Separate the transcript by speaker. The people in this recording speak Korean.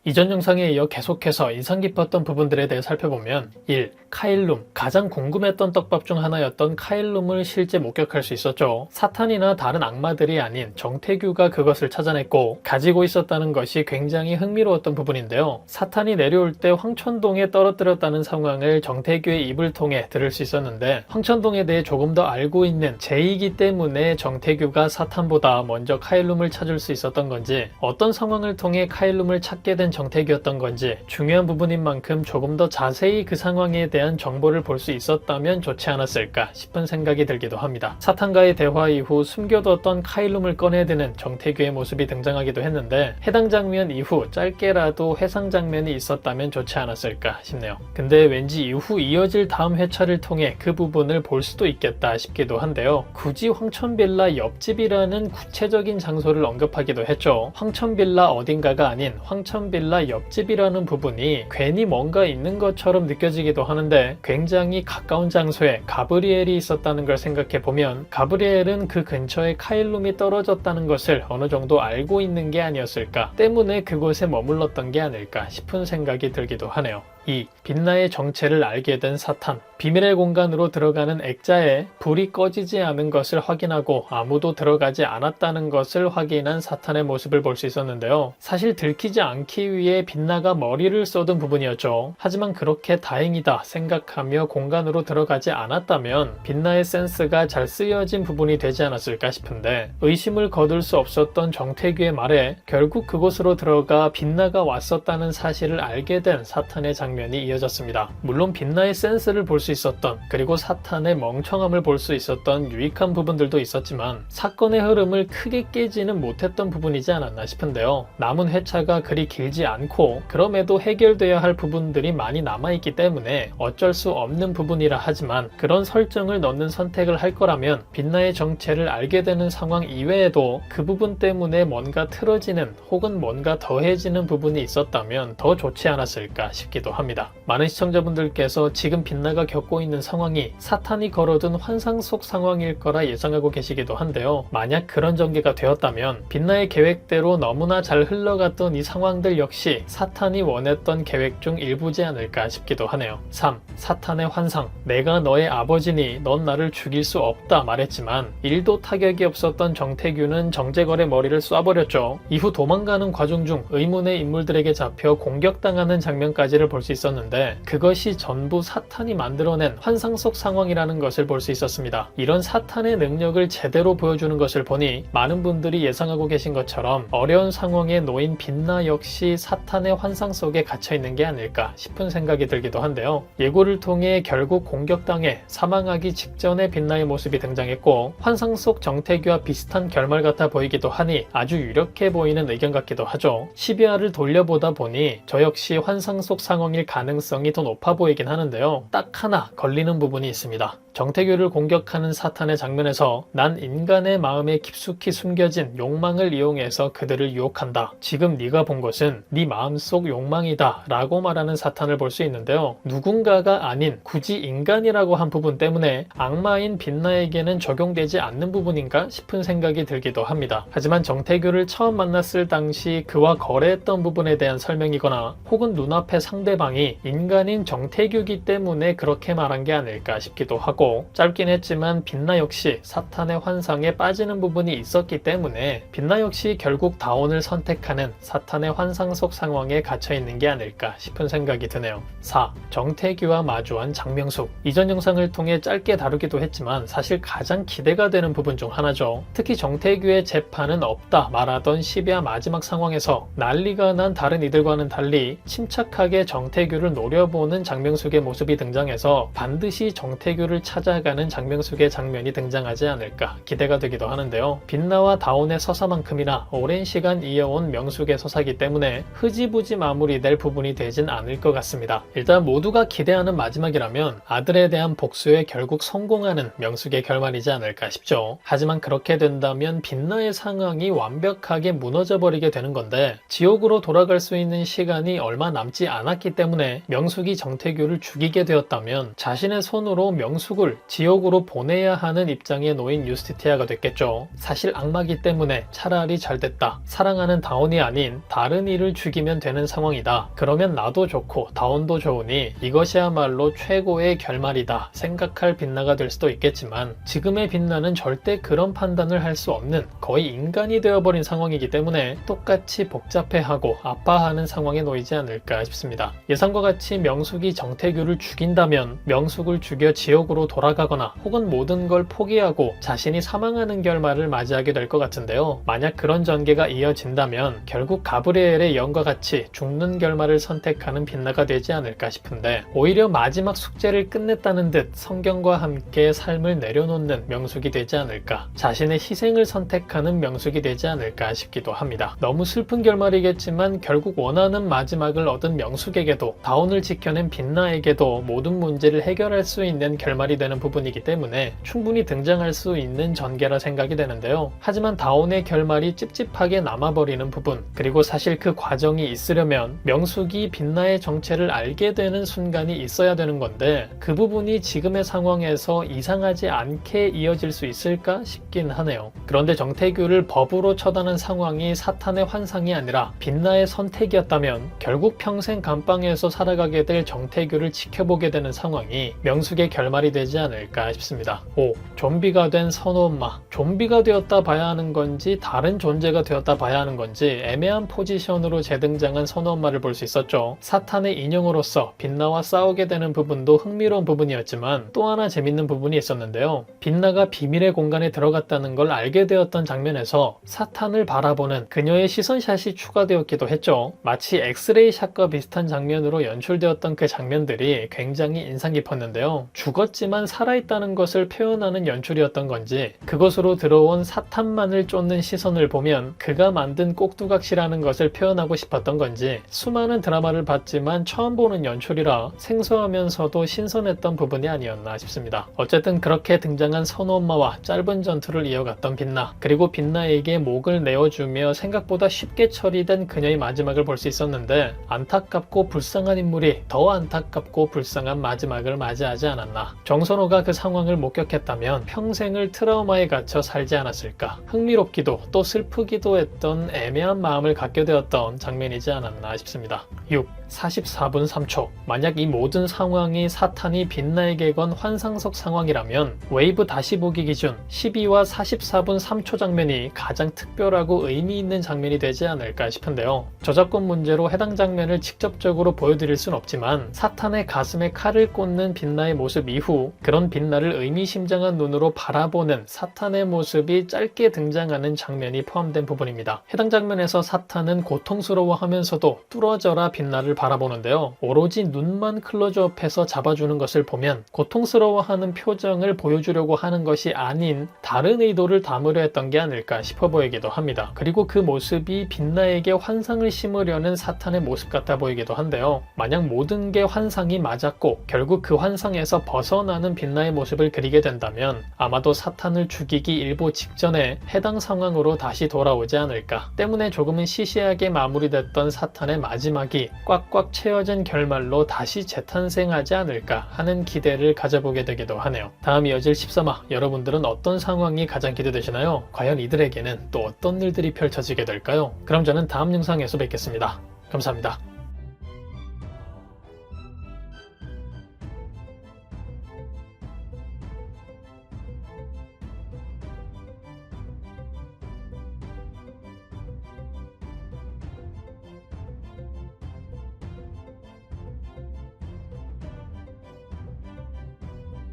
Speaker 1: 이전 영상에 이어 계속해서 인상 깊었던 부분들에 대해 살펴보면 1. 카일룸. 가장 궁금했던 떡밥 중 하나였던 카일룸을 실제 목격할 수 있었죠. 사탄이나 다른 악마들이 아닌 정태규가 그것을 찾아냈고 가지고 있었다는 것이 굉장히 흥미로웠던 부분인데요. 사탄이 내려올 때 황천동에 떨어뜨렸다는 상황을 정태규의 입을 통해 들을 수 있었는데 황천동에 대해 조금 더 알고 있는 제이기 때문에 정태규가 사탄보다 먼저 카일룸을 찾을 수 있었던 건지, 어떤 상황을 통해 카일룸을 찾게 된 정태규였던 건지 중요한 부분인 만큼 조금 더 자세히 그 상황에 대한 정보를 볼 수 있었다면 좋지 않았을까 싶은 생각이 들기도 합니다. 사탄과의 대화 이후 숨겨뒀던 카일룸을 꺼내드는 정태규의 모습이 등장하기도 했는데 해당 장면 이후 짧게라도 회상 장면이 있었다면 좋지 않았을까 싶네요. 근데 왠지 이후 이어질 다음 회차를 통해 그 부분을 볼 수도 있겠다 싶기도 한데요. 굳이 황천빌라 옆집이라는 구체적인 장소를 언급하기도 했죠. 황천빌라 어딘가가 아닌 황천빌라 옆집이라는 부분이 괜히 뭔가 있는 것처럼 느껴지기도 하는데 굉장히 가까운 장소에 가브리엘이 있었다는 걸 생각해보면 가브리엘은 그 근처에 카일룸이 떨어졌다는 것을 어느 정도 알고 있는 게 아니었을까 때문에 그곳에 머물렀던 게 아닐까 싶은 생각이 들기도 하네요. 2. 빛나의 정체를 알게 된 사탄. 비밀의 공간으로 들어가는 액자에 불이 꺼지지 않은 것을 확인하고 아무도 들어가지 않았다는 것을 확인한 사탄의 모습을 볼 수 있었는데요. 사실 들키지 않기 위해 빛나가 머리를 쏟은 부분이었죠. 하지만 그렇게 다행이다 생각하며 공간으로 들어가지 않았다면 빛나의 센스가 잘 쓰여진 부분이 되지 않았을까 싶은데 의심을 거둘 수 없었던 정태규의 말에 결국 그곳으로 들어가 빛나가 왔었다는 사실을 알게 된 사탄의 장면이 이어졌습니다. 물론 빛나의 센스를 볼 수 있었던, 그리고 사탄의 멍청함을 볼 수 있었던 유익한 부분들도 있었지만 사건의 흐름을 크게 깨지는 못했던 부분이지 않았나 싶은데요. 남은 회차가 그리 길지 않고 그럼에도 해결돼야 할 부분들이 많이 남아있기 때문에 어쩔 수 없는 부분이라 하지만 그런 설정을 넣는 선택을 할 거라면 빛나의 정체를 알게 되는 상황 이외에도 그 부분 때문에 뭔가 틀어지는 혹은 뭔가 더해지는 부분이 있었다면 더 좋지 않았을까 싶기도 합니다. 많은 시청자분들께서 지금 빛나가 겪고 있는 상황이 사탄이 걸어둔 환상 속 상황일 거라 예상하고 계시기도 한데요. 만약 그런 전개가 되었다면 빛나의 계획대로 너무나 잘 흘러갔던 이 상황들 역시 사탄이 원했던 계획 중 일부지 않을까 싶기도 하네요. 3. 사탄의 환상. 내가 너의 아버지니 넌 나를 죽일 수 없다 말했지만 1도 타격이 없었던 정태규는 정재걸의 머리를 쏴버렸죠. 이후 도망가는 과정 중 의문의 인물들에게 잡혀 공격당하는 장면까지를 볼 수 있었는데 그것이 전부 사탄이 만들어낸 환상 속 상황이라는 것을 볼 수 있었습니다. 이런 사탄의 능력을 제대로 보여주는 것을 보니 많은 분들이 예상하고 계신 것처럼 어려운 상황에 놓인 빛나 역시 사탄의 환상 속에 갇혀있는 게 아닐까 싶은 생각이 들기도 한데요. 예고를 통해 결국 공격당해 사망하기 직전에 빛나의 모습이 등장했고 환상 속 정태규와 비슷한 결말 같아 보이기도 하니 아주 유력해 보이는 의견 같기도 하죠. 12화를 돌려보다 보니 저 역시 환상 속 상황일 가능성이 더 높아 보이긴 하는데요. 딱 하나 걸리는 부분이 있습니다. 정태규를 공격하는 사탄의 장면에서 난 인간의 마음에 깊숙이 숨겨진 욕망을 이용해서 그들을 유혹한다. 지금 네가 본 것은 네 마음속 욕망이다 라고 말하는 사탄을 볼 수 있는데요. 누군가가 아닌 굳이 인간이라고 한 부분 때문에 악마인 빛나에게는 적용되지 않는 부분인가 싶은 생각이 들기도 합니다. 하지만 정태규를 처음 만났을 당시 그와 거래했던 부분에 대한 설명이거나 혹은 눈앞의 상대방이 인간인 정태규이기 때문에 그렇게 말한 게 아닐까 싶기도 하고, 짧긴 했지만 빛나 역시 사탄의 환상에 빠지는 부분이 있었기 때문에 빛나 역시 결국 다온을 선택하는 사탄의 환상 속 상황에 갇혀있는 게 아닐까 싶은 생각이 드네요. 4. 정태규와 마주한 장명숙. 이전 영상을 통해 짧게 다루기도 했지만 사실 가장 기대가 되는 부분 중 하나죠. 특히 정태규의 재판은 없다 말하던 12화 마지막 상황에서 난리가 난 다른 이들과는 달리 침착하게 정태규를 노려보는 장명숙의 모습이 등장해서 반드시 정태규를 찾아가는 장명숙의 장면이 등장하지 않을까 기대가 되기도 하는데요. 빛나와 다온의 서사만큼이나 오랜 시간 이어온 명숙의 서사이기 때문에 흐지부지 마무리될 부분이 되진 않을 것 같습니다. 일단 모두가 기대하는 마지막이라면 아들에 대한 복수에 결국 성공하는 명숙의 결말이지 않을까 싶죠. 하지만 그렇게 된다면 빛나의 상황이 완벽하게 무너져 버리게 되는 건데 지옥으로 돌아갈 수 있는 시간이 얼마 남지 않았기 때문에 때문에 명숙이 정태규를 죽이게 되었다면 자신의 손으로 명숙을 지옥으로 보내야 하는 입장에 놓인 유스티티아가 됐겠죠. 사실 악마기 때문에 차라리 잘됐다. 사랑하는 다온이 아닌 다른 이를 죽이면 되는 상황이다. 그러면 나도 좋고 다온도 좋으니 이것이야말로 최고의 결말이다 생각할 빛나가 될 수도 있겠지만 지금의 빛나는 절대 그런 판단을 할 수 없는 거의 인간이 되어버린 상황이기 때문에 똑같이 복잡해하고 아파하는 상황에 놓이지 않을까 싶습니다. 예상과 같이 명숙이 정태규를 죽인다면 명숙을 죽여 지옥으로 돌아가거나 혹은 모든 걸 포기하고 자신이 사망하는 결말을 맞이하게 될 것 같은데요. 만약 그런 전개가 이어진다면 결국 가브리엘의 영과 같이 죽는 결말을 선택하는 빛나가 되지 않을까 싶은데 오히려 마지막 숙제를 끝냈다는 듯 성경과 함께 삶을 내려놓는 명숙이 되지 않을까, 자신의 희생을 선택하는 명숙이 되지 않을까 싶기도 합니다. 너무 슬픈 결말이겠지만 결국 원하는 마지막을 얻은 명숙에게도 다온을 지켜낸 빛나에게도 모든 문제를 해결할 수 있는 결말이 되는 부분이기 때문에 충분히 등장할 수 있는 전개라 생각이 되는데요. 하지만 다온의 결말이 찝찝하게 남아버리는 부분, 그리고 사실 그 과정이 있으려면 명숙이 빛나의 정체를 알게 되는 순간이 있어야 되는 건데 그 부분이 지금의 상황에서 이상하지 않게 이어질 수 있을까 싶긴 하네요. 그런데 정태규를 법으로 처단한 상황이 사탄의 환상이 아니라 빛나의 선택이었다면 결국 평생 감방에서 살아가게 될 정태규를 지켜보게 되는 상황이 명숙의 결말이 되지 않을까 싶습니다. 5. 좀비가 된 선우엄마. 좀비가 되었다 봐야 하는 건지 다른 존재가 되었다 봐야 하는 건지 애매한 포지션으로 재등장한 선우엄마를 볼 수 있었죠. 사탄의 인형으로서 빛나와 싸우게 되는 부분도 흥미로운 부분이었지만 또 하나 재밌는 부분이 있었는데요. 빛나가 비밀의 공간에 들어갔다는 걸 알게 되었던 장면에서 사탄을 바라보는 그녀의 시선샷이 추가되었기도 했죠. 마치 엑스레이 샷과 비슷한 장면으로 연출되었던 그 장면들이 굉장히 인상 깊었는데요. 죽었지만 살아있다는 것을 표현하는 연출이었던 건지 그것으로 들어온 사탄만을 쫓는 시선을 보면 그가 만든 꼭두각시라는 것을 표현하고 싶었던 건지 수많은 드라마를 봤지만 처음 보는 연출이라 생소하면서도 신선했던 부분이 아니었나 싶습니다. 어쨌든 그렇게 등장한 선우엄마와 짧은 전투를 이어갔던 빛나, 그리고 빛나에게 목을 내어주며 생각보다 쉽게 처리된 그녀의 마지막을 볼 수 있었는데 안타깝고 불쌍한 인물이 더 안타깝고 불쌍한 마지막을 맞이하지 않았나. 정선호가 그 상황을 목격했다면 평생을 트라우마에 갇혀 살지 않았을까. 흥미롭기도 또 슬프기도 했던 애매한 마음을 갖게 되었던 장면이지 않았나 싶습니다. 6. 44분 3초. 만약 이 모든 상황이 사탄이 빛나에게 건 환상 속 상황이라면 웨이브 다시 보기 기준 12와 44분 3초 장면이 가장 특별하고 의미 있는 장면이 되지 않을까 싶은데요. 저작권 문제로 해당 장면을 직접적으로 보여드릴 순 없지만 사탄의 가슴에 칼을 꽂는 빛나의 모습 이후 그런 빛나를 의미심장한 눈으로 바라보는 사탄의 모습이 짧게 등장하는 장면이 포함된 부분입니다. 해당 장면에서 사탄은 고통스러워하면서도 뚫어져라 빛나를 바라보는데요. 오로지 눈만 클로즈업해서 잡아주는 것을 보면 고통스러워하는 표정을 보여주려고 하는 것이 아닌 다른 의도를 담으려 했던 게 아닐까 싶어 보이기도 합니다. 그리고 그 모습이 빛나에게 환상을 심으려는 사탄의 모습 같아 보이기도 한데요. 만약 모든 게 환상이 맞았고 결국 그 환상에서 벗어나는 빛나의 모습을 그리게 된다면 아마도 사탄을 죽이기 일보 직전에 해당 상황으로 다시 돌아오지 않을까. 때문에 조금은 시시하게 마무리됐던 사탄의 마지막이 꽉꽉 채워진 결말로 다시 재탄생하지 않을까 하는 기대를 가져보게 되기도 하네요. 다음 이어질 13화, 여러분들은 어떤 상황이 가장 기대되시나요? 과연 이들에게는 또 어떤 일들이 펼쳐지게 될까요? 그럼 저는 다음 영상에서 뵙겠습니다. 감사합니다.